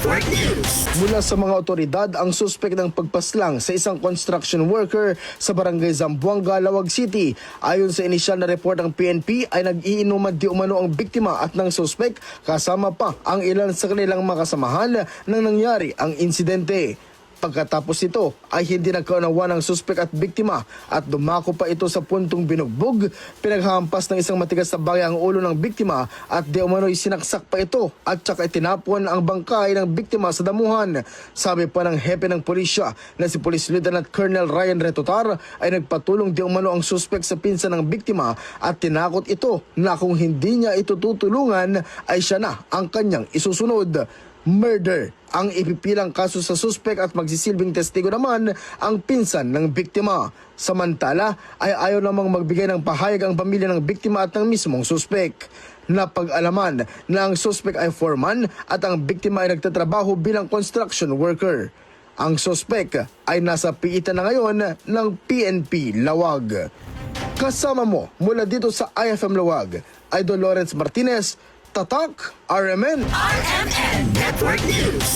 Network News. Mula sa mga otoridad, ang suspek ng pagpaslang sa isang construction worker sa barangay Zamboanga, Lawag City. Ayon sa inisyal na report ng PNP ay nag-iinuman di umano ang biktima at ng suspek kasama pa ang ilan sa kanilang makasamahan nang nangyari ang insidente. Pagkatapos ito ay hindi nagkaunawa ng suspek at biktima at dumako pa ito sa puntong binugbog. Pinaghampas ng isang matigas na bagay ang ulo ng biktima at di umano'y sinaksak pa ito at saka itinapon ang bangkay ng biktima sa damuhan. Sabi pa ng hepe ng pulisya na si Police Lieutenant Colonel Ryan Retotar ay nagpatulong di umano ang suspek sa pinsan ng biktima at tinakot ito na kung hindi niya ito tutulungan ay siya na ang kanyang isusunod. Murder ang ipipilang kaso sa suspek at magsisilbing testigo naman ang pinsan ng biktima. Samantala ay ayaw namang magbigay ng pahayag ang pamilya ng biktima at ng mismong suspek. Napag-alaman na ang suspek ay foreman at ang biktima ay nagtatrabaho bilang construction worker. Ang suspek ay nasa piitan na ngayon ng PNP Lawag. Kasama mo mula dito sa IFM Lawag, Idol Lawrence Martinez, Tatak, RMN. RMN Network News.